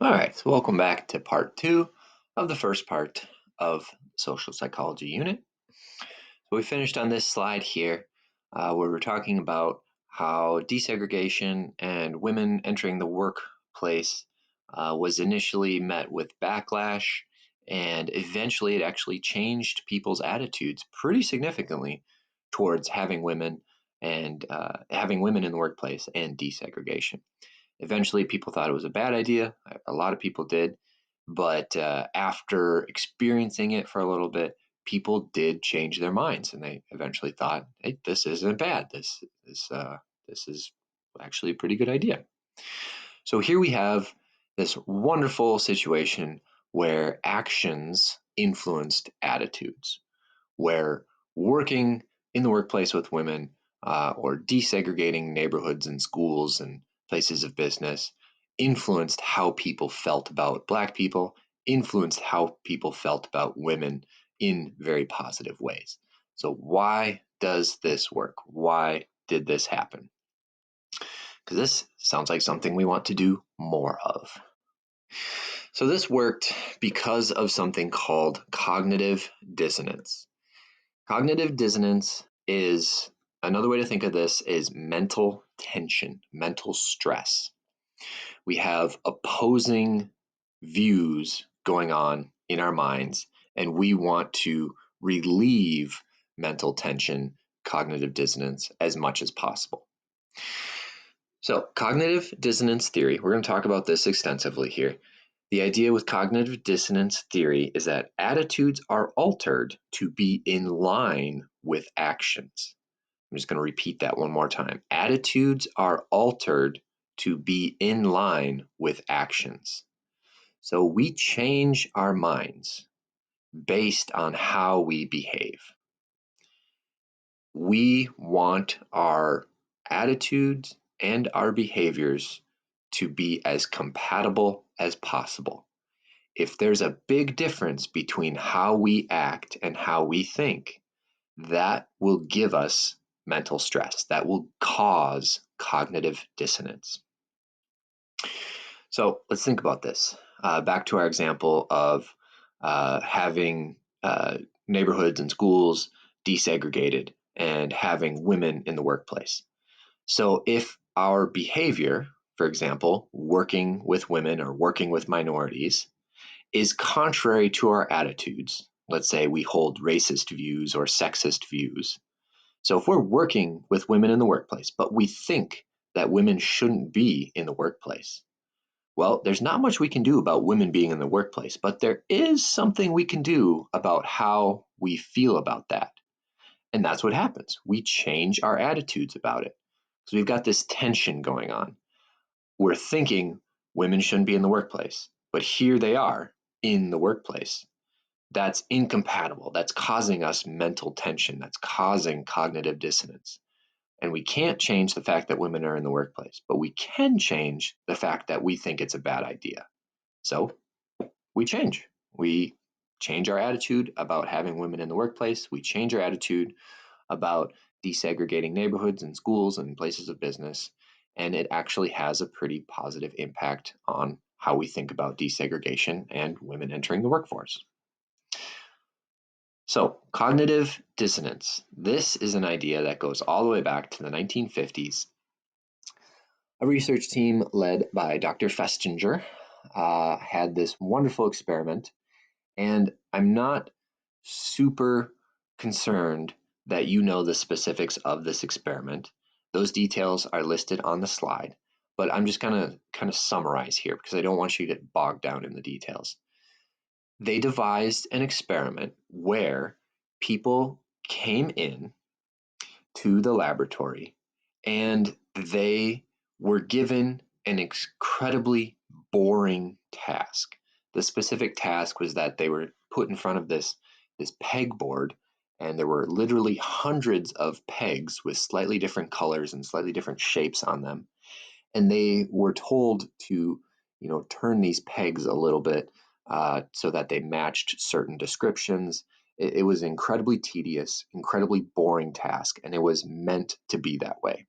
All right, so welcome back to part 2 of the first part of social psychology unit. So we finished on this slide here where we're talking about how desegregation and women entering the workplace was initially met with backlash, and eventually it actually changed people's attitudes pretty significantly towards having women in the workplace and desegregation. Eventually, people thought it was a bad idea. A lot of people did. But after experiencing it for a little bit, people did change their minds, and they eventually thought, "Hey, this isn't bad. This is actually a pretty good idea." So here we have this wonderful situation where actions influenced attitudes, where working in the workplace with women or desegregating neighborhoods and schools and places of business influenced how people felt about Black people, influenced how people felt about women in very positive ways. So, why does this work? Why did this happen? Because this sounds like something we want to do more of. So, this worked because of something called cognitive dissonance. Cognitive dissonance is another way to think of this is mental tension, mental stress. We have opposing views going on in our minds, and we want to relieve mental tension, cognitive dissonance as much as possible. So, cognitive dissonance theory, we're going to talk about this extensively here. The idea with cognitive dissonance theory is that attitudes are altered to be in line with actions. I'm just going to repeat that one more time. Attitudes are altered to be in line with actions. So we change our minds based on how we behave. We want our attitudes and our behaviors to be as compatible as possible. If there's a big difference between how we act and how we think, that will give us mental stress. That will cause cognitive dissonance. So let's think about this. Back to our example of having neighborhoods and schools desegregated and having women in the workplace. So if our behavior, for example, working with women or working with minorities, is contrary to our attitudes, let's say we hold racist views or sexist views. So if we're working with women in the workplace, but we think that women shouldn't be in the workplace, well, there's not much we can do about women being in the workplace, but there is something we can do about how we feel about that. And that's what happens. We change our attitudes about it. So we've got this tension going on. We're thinking women shouldn't be in the workplace, but here they are in the workplace. That's incompatible. That's causing us mental tension. That's causing cognitive dissonance. And we can't change the fact that women are in the workplace, but we can change the fact that we think it's a bad idea. So we change. We change our attitude about having women in the workplace. We change our attitude about desegregating neighborhoods and schools and places of business. And it actually has a pretty positive impact on how we think about desegregation and women entering the workforce. So, cognitive dissonance. This is an idea that goes all the way back to the 1950s. A research team led by Dr. Festinger had this wonderful experiment, and I'm not super concerned that you know the specifics of this experiment. Those details are listed on the slide, but I'm just going to kind of summarize here because I don't want you to get bogged down in the details. They devised an experiment where people came in to the laboratory and they were given an incredibly boring task. The specific task was that they were put in front of this pegboard, and there were literally hundreds of pegs with slightly different colors and slightly different shapes on them. And they were told to, turn these pegs a little bit so that they matched certain descriptions. It was an incredibly tedious, incredibly boring task, and it was meant to be that way.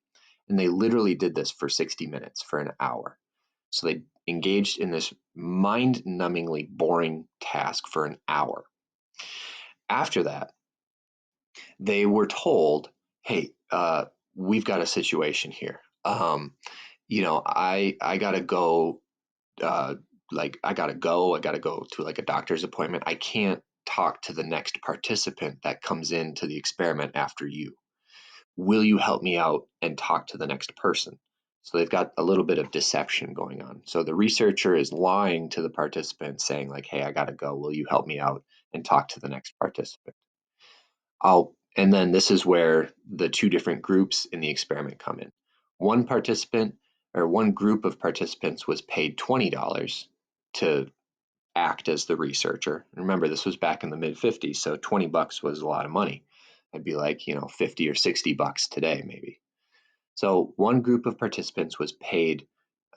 And they literally did this for 60 minutes, for an hour. So they engaged in this mind-numbingly boring task for an hour. After that, they were told, hey, we've got a situation here. I gotta go, I gotta go to like a doctor's appointment. I can't talk to the next participant that comes into the experiment after you. Will you help me out and talk to the next person? So they've got a little bit of deception going on. So the researcher is lying to the participant saying like, hey, I gotta go. Will you help me out and talk to the next participant? And then this is where the two different groups in the experiment come in. One group of participants was paid $20 to act as the researcher. Remember, this was back in the mid 50s, so $20 was a lot of money. It'd be like, 50 or $60 today, maybe. So one group of participants was paid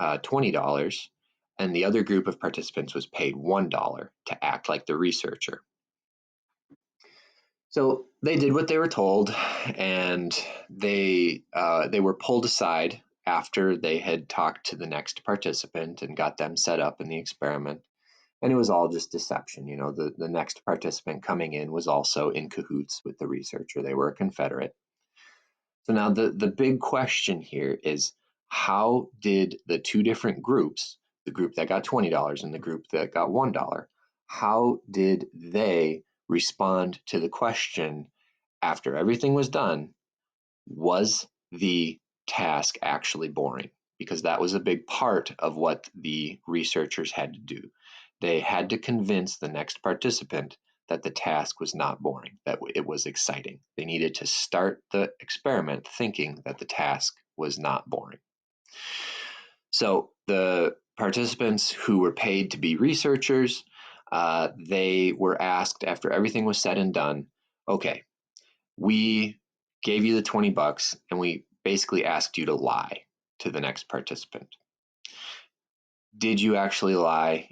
$20, and the other group of participants was paid $1 to act like the researcher. So they did what they were told, and they were pulled aside after they had talked to the next participant and got them set up in the experiment. And it was all just deception. The next participant coming in was also in cahoots with the researcher. They were a Confederate. So now the big question here is, how did the two different groups, the group that got $20 and the group that got $1, how did they respond to the question after everything was done? Was the task actually boring? Because that was a big part of what the researchers had to do. They had to convince the next participant that the task was not boring, that it was exciting. They needed to start the experiment thinking that the task was not boring. So the participants who were paid to be researchers, they were asked after everything was said and done, okay, we gave you the $20 and we basically asked you to lie to the next participant. Did you actually lie?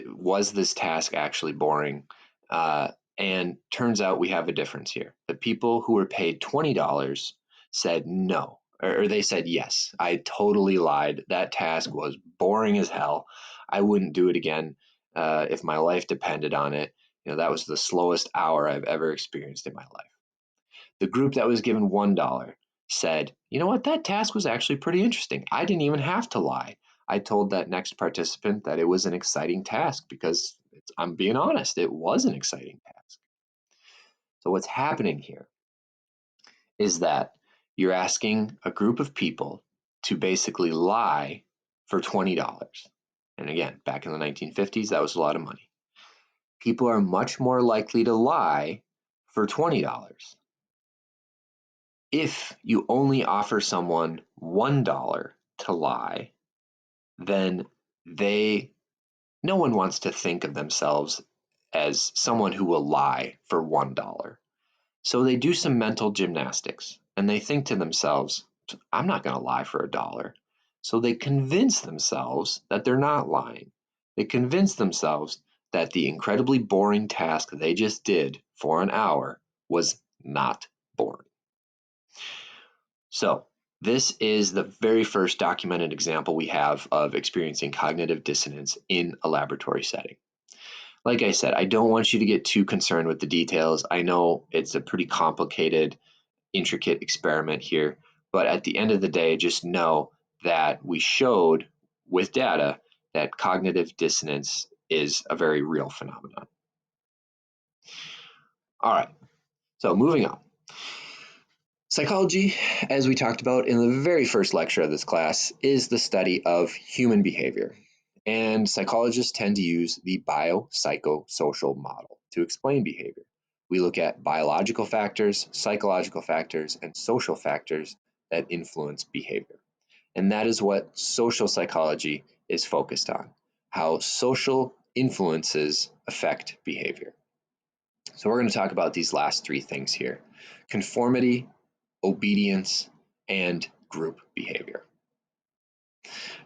Was this task actually boring? And turns out we have a difference here. The people who were paid $20 said no, or they said yes. I totally lied. That task was boring as hell. I wouldn't do it again if my life depended on it. That was the slowest hour I've ever experienced in my life. The group that was given $1 said, you know what, that task was actually pretty interesting. I didn't even have to lie. I told that next participant that it was an exciting task because I'm being honest, it was an exciting task. So what's happening here is that you're asking a group of people to basically lie for $20. And again, back in the 1950s, that was a lot of money. People are much more likely to lie for $20. If you only offer someone $1 to lie, then no one wants to think of themselves as someone who will lie for $1. So they do some mental gymnastics and they think to themselves, I'm not going to lie for $1. So they convince themselves that they're not lying. They convince themselves that the incredibly boring task they just did for an hour was not boring. So this is the very first documented example we have of experiencing cognitive dissonance in a laboratory setting. Like I said, I don't want you to get too concerned with the details. I know it's a pretty complicated, intricate experiment here, but at the end of the day, just know that we showed with data that cognitive dissonance is a very real phenomenon. All right, so moving on. Psychology, as we talked about in the very first lecture of this class, is the study of human behavior. And psychologists tend to use the biopsychosocial model to explain behavior. We look at biological factors, psychological factors, and social factors that influence behavior. And that is what social psychology is focused on, how social influences affect behavior. So we're going to talk about these last three things here: conformity, obedience, and group behavior.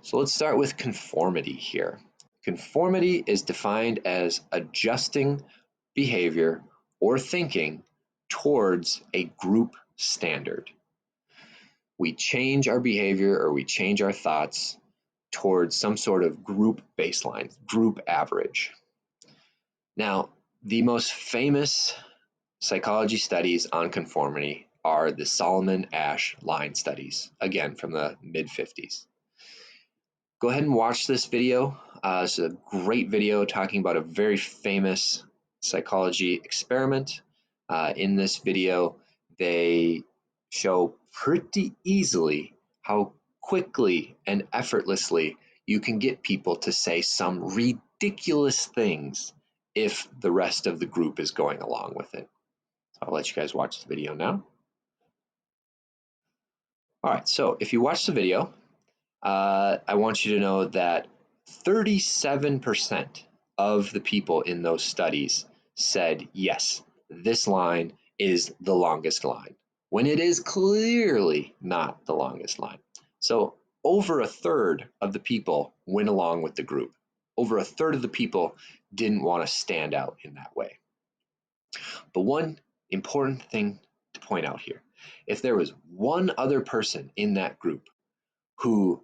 So let's start with conformity here. Conformity is defined as adjusting behavior or thinking towards a group standard. We change our behavior or we change our thoughts towards some sort of group baseline, group average. Now, the most famous psychology studies on conformity are the Solomon-Asch line studies, again from the mid-50s. Go ahead and watch this video. It's a great video talking about a very famous psychology experiment. In this video, they show pretty easily how quickly and effortlessly you can get people to say some ridiculous things if the rest of the group is going along with it. I'll let you guys watch the video now. All right, so if you watch the video, I want you to know that 37% of the people in those studies said, yes, this line is the longest line, when it is clearly not the longest line. So over a third of the people went along with the group. Over a third of the people didn't want to stand out in that way. But one important thing to point out here, if there was one other person in that group who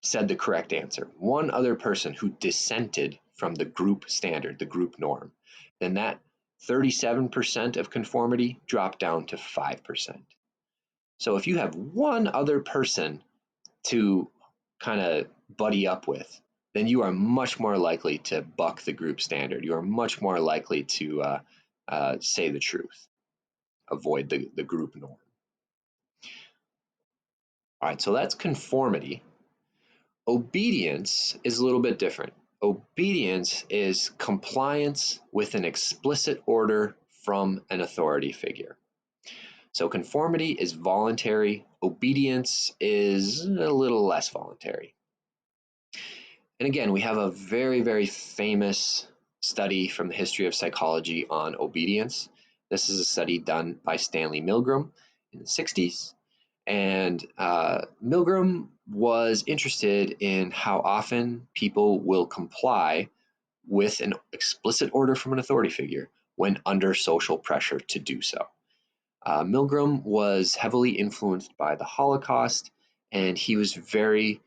said the correct answer, one other person who dissented from the group standard, the group norm, then that 37% of conformity dropped down to 5%. So if you have one other person to kind of buddy up with, then you are much more likely to buck the group standard. You are much more likely to say the truth, avoid the group norm. All right, so that's conformity. Obedience is a little bit different. Obedience is compliance with an explicit order from an authority figure. So conformity is voluntary. Obedience is a little less voluntary. And again, we have a very, very famous study from the history of psychology on obedience. This is a study done by Stanley Milgram in the 60s. And Milgram was interested in how often people will comply with an explicit order from an authority figure when under social pressure to do so. Milgram was heavily influenced by the Holocaust, and he was very,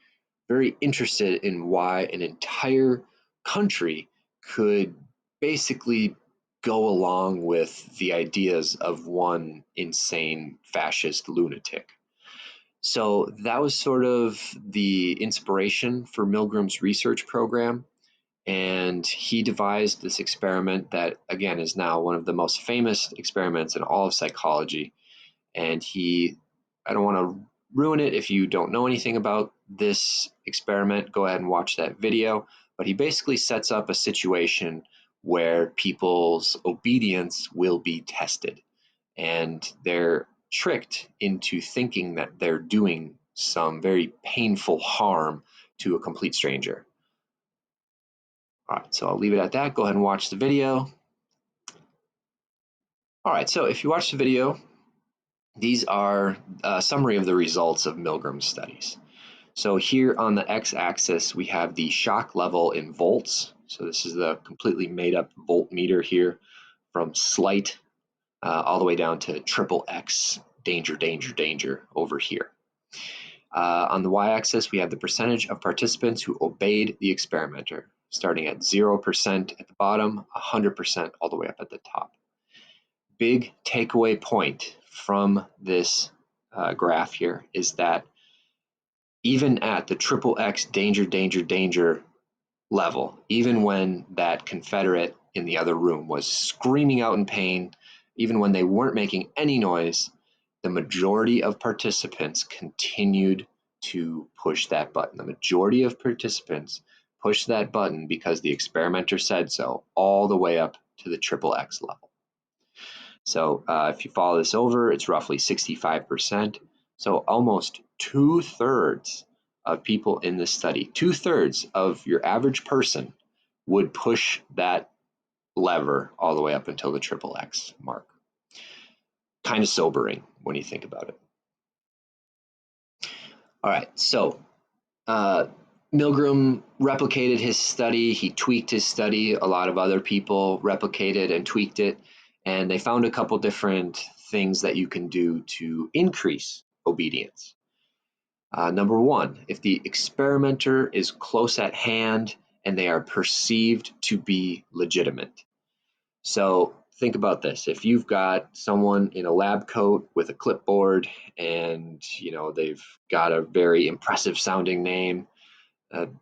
very interested in why an entire country could basically go along with the ideas of one insane fascist lunatic. So that was sort of the inspiration for Milgram's research program. And he devised this experiment that, again, is now one of the most famous experiments in all of psychology. And I don't want to ruin it if you don't know anything about this experiment, go ahead and watch that video. But he basically sets up a situation where people's obedience will be tested. And they're tricked into thinking that they're doing some very painful harm to a complete stranger. All right, so I'll leave it at that. Go ahead and watch the video. All right, so if you watch the video, these are a summary of the results of Milgram's studies. So here on the x-axis, we have the shock level in volts. So this is the completely made up voltmeter here from slight all the way down to triple X, danger, danger, danger over here. On the y-axis, we have the percentage of participants who obeyed the experimenter, starting at 0% at the bottom, 100% all the way up at the top. Big takeaway point from this graph here is that even at the triple X danger, danger, danger level, even when that Confederate in the other room was screaming out in pain, even when they weren't making any noise, the majority of participants continued to push that button. The majority of participants pushed that button because the experimenter said so, all the way up to the triple X level. So if you follow this over, it's roughly 65%. So almost 2/3 of people in this study, 2/3 of your average person would push that lever all the way up until the triple X mark. Kind of sobering when you think about it. All right, so Milgram replicated his study, he tweaked his study, a lot of other people replicated and tweaked it, and they found a couple different things that you can do to increase obedience. Number one, if the experimenter is close at hand and they are perceived to be legitimate. So think about this. If you've got someone in a lab coat with a clipboard and they've got a very impressive sounding name,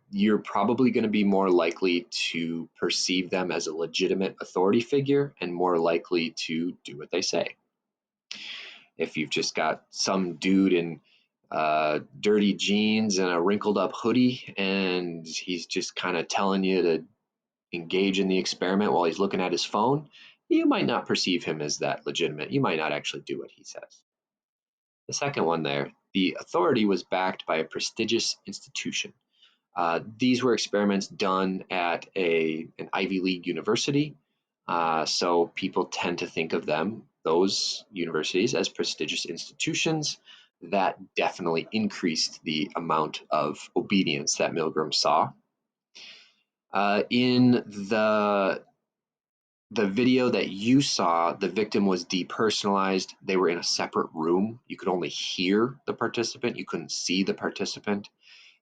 you're probably going to be more likely to perceive them as a legitimate authority figure and more likely to do what they say. If you've just got some dude in dirty jeans and a wrinkled up hoodie and he's just kind of telling you to engage in the experiment while he's looking at his phone, you might not perceive him as that legitimate. You might not actually do what he says. The second one there, the authority was backed by a prestigious institution. These were experiments done at an Ivy League university, so people tend to think of those universities, as prestigious institutions. That definitely increased the amount of obedience that Milgram saw. In the video that you saw, the victim was depersonalized. They were in a separate room. You could only hear the participant. You couldn't see the participant.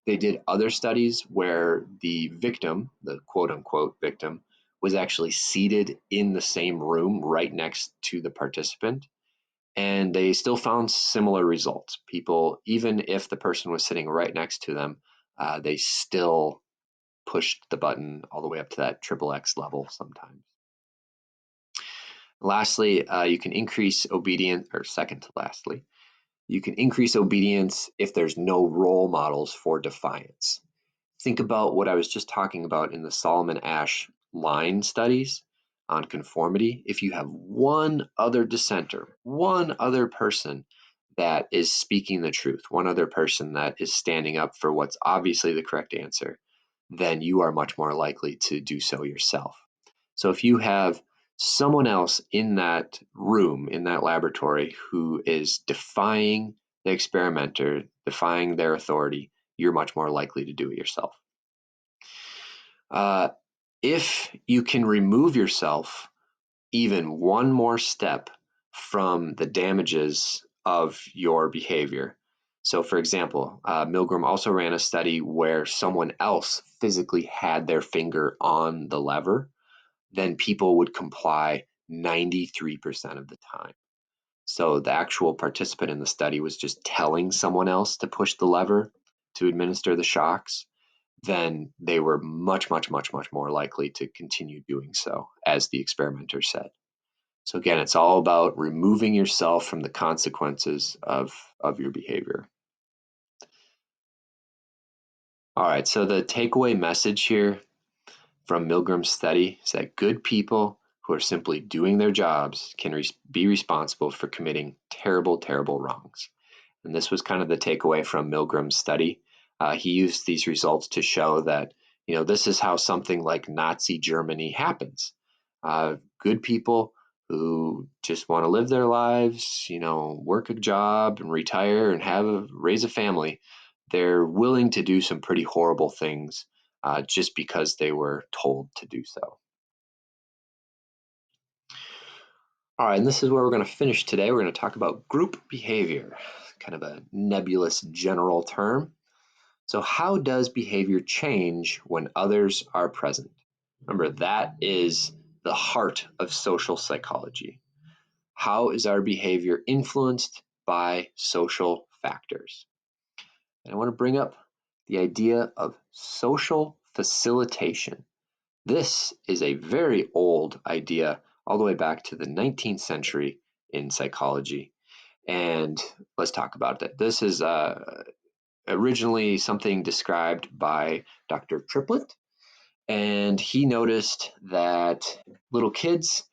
They did other studies where the victim, the quote unquote victim, was actually seated in the same room right next to the participant. And they still found similar results. People, even if the person was sitting right next to them, they still pushed the button all the way up to that XXX level sometimes. Lastly, you can increase obedience, or second to lastly, you can increase obedience if there's no role models for defiance. Think about what I was just talking about in the Solomon Asch line studies on conformity. If you have one other dissenter, one other person that is speaking the truth, one other person that is standing up for what's obviously the correct answer, then you are much more likely to do so yourself. So if you have someone else in that room, in that laboratory, who is defying the experimenter, defying their authority, you're much more likely to do it yourself. If you can remove yourself even one more step from the damages of your behavior. So, for example, Milgram also ran a study where someone else physically had their finger on the lever, then people would comply 93% of the time. So the actual participant in the study was just telling someone else to push the lever to administer the shocks, then they were much, much, much, much more likely to continue doing so, as the experimenter said. So again, it's all about removing yourself from the consequences of your behavior. All right, so the takeaway message here from Milgram's study is that good people who are simply doing their jobs can be responsible for committing terrible, terrible wrongs. And this was kind of the takeaway from Milgram's study. He used these results to show that, this is how something like Nazi Germany happens. Good people who just want to live their lives, work a job and retire and raise a family, they're willing to do some pretty horrible things just because they were told to do so. All right, and this is where we're going to finish today. We're going to talk about group behavior, kind of a nebulous general term. So how does behavior change when others are present? Remember, that is the heart of social psychology. How is our behavior influenced by social factors? And I want to bring up the idea of social facilitation. This is a very old idea, all the way back to the 19th century in psychology. And let's talk about it. This is originally something described by Dr. Triplett, and he noticed that little kids,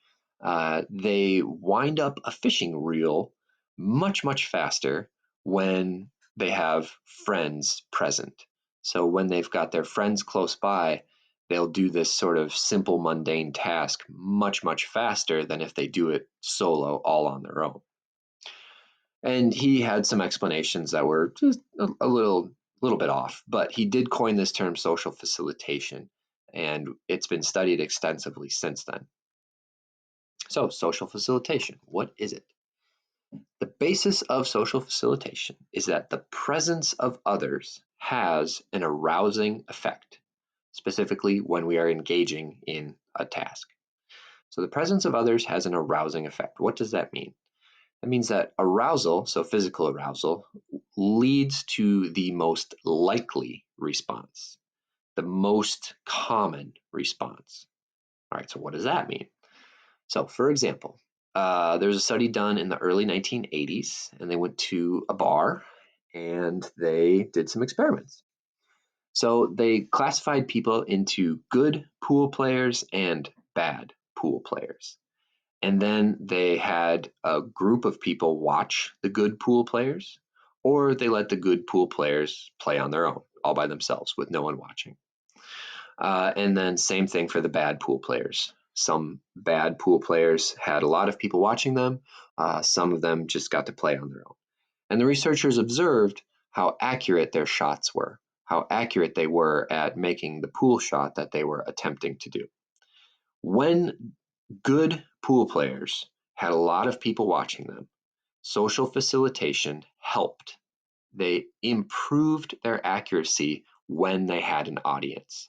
they wind up a fishing reel much, much faster when they have friends present. So when they've got their friends close by, they'll do this sort of simple, mundane task much, much faster than if they do it solo, all on their own. And he had some explanations that were just a little bit off, but he did coin this term social facilitation, and it's been studied extensively since then. So social facilitation, what is it? The basis of social facilitation is that the presence of others has an arousing effect, specifically when we are engaging in a task. So the presence of others has an arousing effect. What does that mean? That means that arousal, so physical arousal, leads to the most likely response, the most common response. All right, so what does that mean? So, for example, there's a study done in the early 1980s, and they went to a bar and they did some experiments. So, they classified people into good pool players and bad pool players. And then they had a group of people watch the good pool players, or they let the good pool players play on their own, all by themselves, with no one watching. And then same thing for the bad pool players. Some bad pool players had a lot of people watching them. Some of them just got to play on their own. And the researchers observed how accurate their shots were, how accurate they were at making the pool shot that they were attempting to do. When good pool players had a lot of people watching them, social facilitation helped. They improved their accuracy when they had an audience.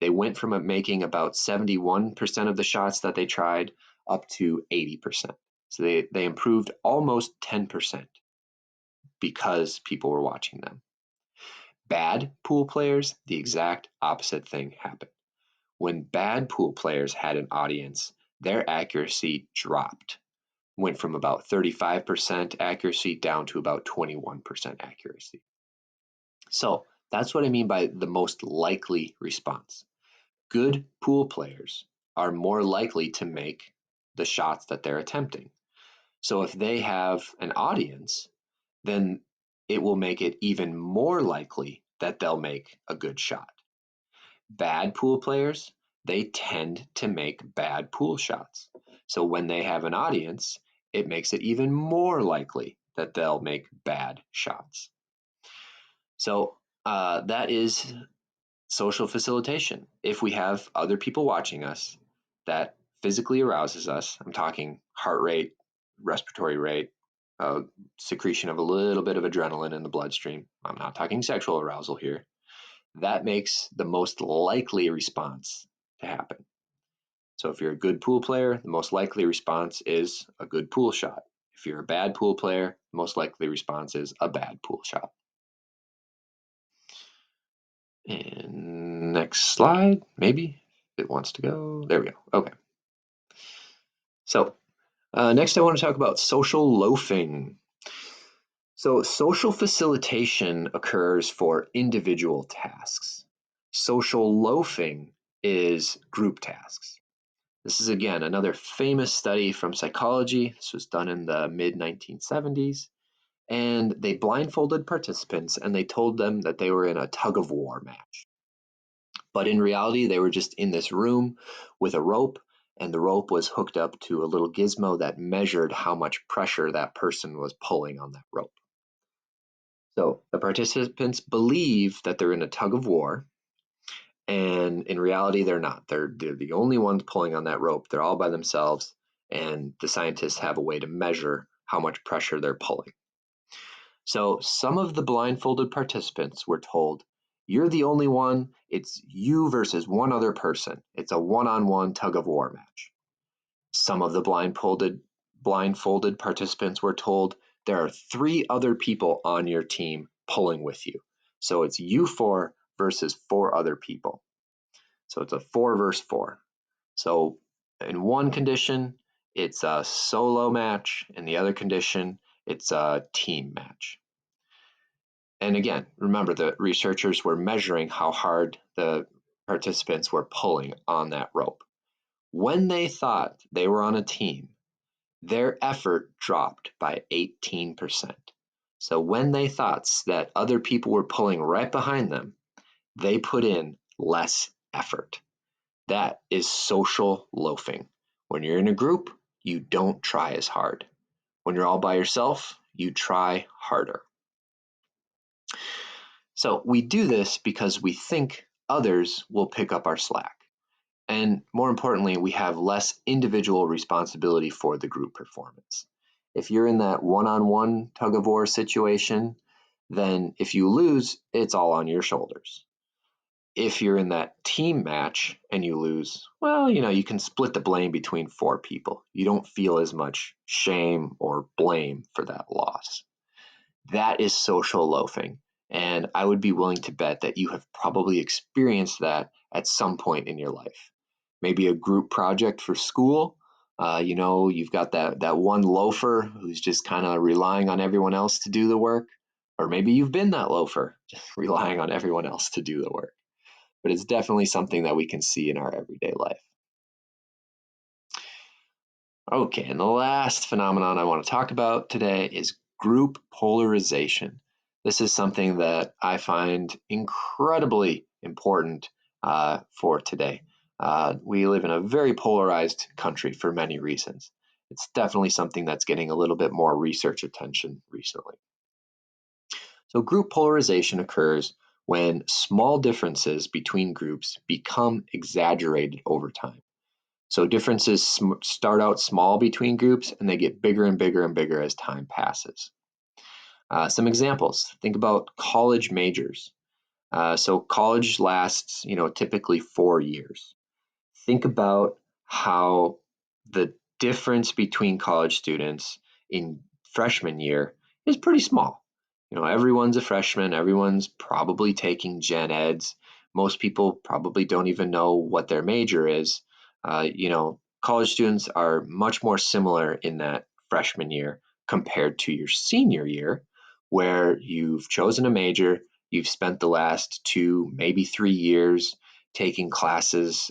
They went from making about 71% of the shots that they tried up to 80%. So they improved almost 10% because people were watching them. Bad pool players, the exact opposite thing happened. When bad pool players had an audience, their accuracy dropped, went from about 35% accuracy down to about 21% accuracy. So that's what I mean by the most likely response. Good pool players are more likely to make the shots that they're attempting. So if they have an audience, then it will make it even more likely that they'll make a good shot. Bad pool players, they tend to make bad pool shots. So when they have an audience, it makes it even more likely that they'll make bad shots. So that is social facilitation. If we have other people watching us, that physically arouses us. I'm talking heart rate, respiratory rate, secretion of a little bit of adrenaline in the bloodstream. I'm not talking sexual arousal here. That makes the most likely response to happen. So if you're a good pool player, the most likely response is a good pool shot. If you're a bad pool player, the most likely response is a bad pool shot. And next slide, maybe it wants to go. There we go. Okay. So next I want to talk about social loafing. So social facilitation occurs for individual tasks. Social loafing is group tasks. This is again another famous study from psychology. This was done in the mid 1970s. And they blindfolded participants and they told them that they were in a tug of war match. But in reality, they were just in this room with a rope, and the rope was hooked up to a little gizmo that measured how much pressure that person was pulling on that rope. So the participants believe that they're in a tug of war, and in reality, they're not. They're the only ones pulling on that rope. They're all by themselves, and the scientists have a way to measure how much pressure they're pulling. So some of the blindfolded participants were told, you're the only one, it's you versus one other person. It's a one-on-one tug of war match. Some of the blindfolded participants were told, there are 3 other people on your team pulling with you. So it's you 4 versus 4 other people. So it's a 4 versus 4. So in one condition, it's a solo match. In the other condition, it's a team match. And again, remember the researchers were measuring how hard the participants were pulling on that rope. When they thought they were on a team, their effort dropped by 18%. So when they thought that other people were pulling right behind them, they put in less effort. That is social loafing. When you're in a group, you don't try as hard. When you're all by yourself, you try harder. So we do this because we think others will pick up our slack. And more importantly, we have less individual responsibility for the group performance. If you're in that one-on-one tug of war situation, then if you lose, it's all on your shoulders. If you're in that team match and you lose, well, you can split the blame between 4 people. You don't feel as much shame or blame for that loss. That is social loafing. And I would be willing to bet that you have probably experienced that at some point in your life. Maybe a group project for school. You've got that one loafer who's just kind of relying on everyone else to do the work. Or maybe you've been that loafer, just relying on everyone else to do the work. But it's definitely something that we can see in our everyday life. Okay, and the last phenomenon I want to talk about today is group polarization. This is something that I find incredibly important for today. We live in a very polarized country for many reasons. It's definitely something that's getting a little bit more research attention recently. So, group polarization occurs when small differences between groups become exaggerated over time. So differences start out small between groups and they get bigger and bigger and bigger as time passes. Some examples, think about college majors. So college lasts, typically 4 years. Think about how the difference between college students in freshman year is pretty small. Everyone's a freshman, everyone's probably taking gen eds. Most people probably don't even know what their major is. College students are much more similar in that freshman year compared to your senior year, where you've chosen a major, you've spent the last 2, maybe 3 years taking classes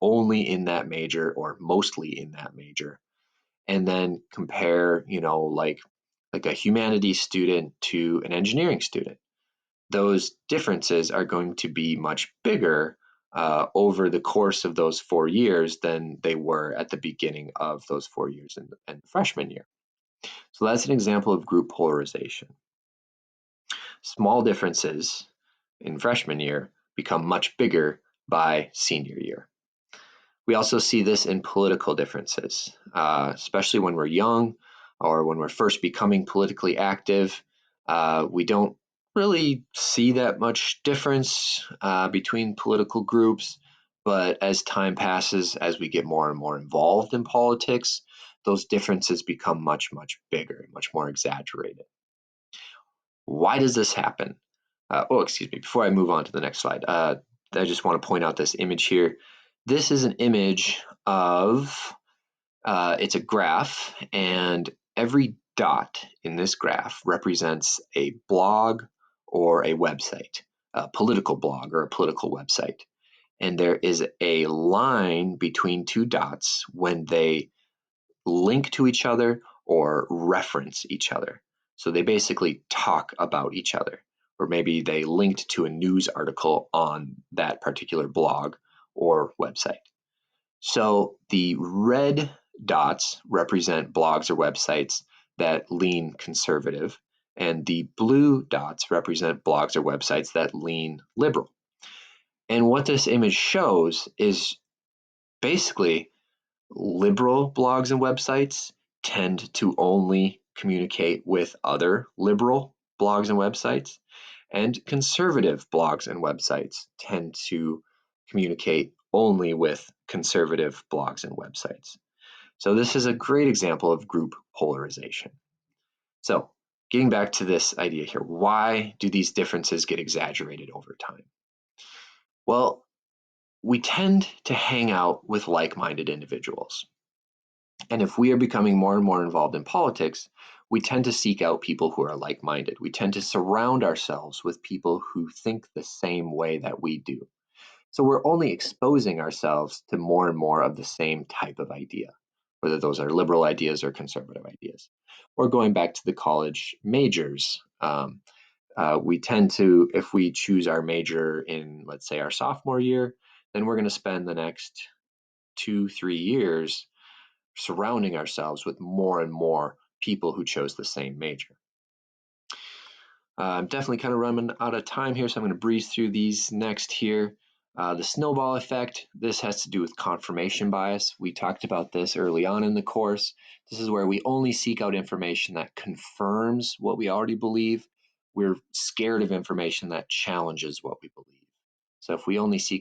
only in that major or mostly in that major, and then compare, like a humanities student to an engineering student. Those differences are going to be much bigger over the course of those 4 years than they were at the beginning of those 4 years in freshman year. So that's an example of group polarization. Small differences in freshman year become much bigger by senior year. We also see this in political differences, especially when we're young or when we're first becoming politically active. We don't really see that much difference between political groups, but as time passes, as we get more and more involved in politics, those differences become much, much bigger, much more exaggerated. Why does this happen? Excuse me, before I move on to the next slide, I just want to point out this image here. This is an image of, it's a graph, and every dot in this graph represents a blog or a website, a political blog or a political website. And there is a line between 2 dots when they link to each other or reference each other. So they basically talk about each other, or maybe they linked to a news article on that particular blog or website. So the red dots represent blogs or websites that lean conservative, and the blue dots represent blogs or websites that lean liberal. And what this image shows is basically liberal blogs and websites tend to only communicate with other liberal blogs and websites, and conservative blogs and websites tend to communicate only with conservative blogs and websites. So this is a great example of group polarization. So getting back to this idea here, why do these differences get exaggerated over time? Well, we tend to hang out with like-minded individuals. And if we are becoming more and more involved in politics, we tend to seek out people who are like-minded. We tend to surround ourselves with people who think the same way that we do. So we're only exposing ourselves to more and more of the same type of idea, whether those are liberal ideas or conservative ideas. Or going back to the college majors, we tend to, if we choose our major in, let's say, our sophomore year, then we're going to spend the next 2-3 years surrounding ourselves with more and more people who chose the same major. I'm definitely kind of running out of time here, so I'm going to breeze through these next here. The snowball effect, this has to do with confirmation bias. We talked about this early on in the course. This is where we only seek out information that confirms what we already believe. We're scared of information that challenges what we believe. So if we only seek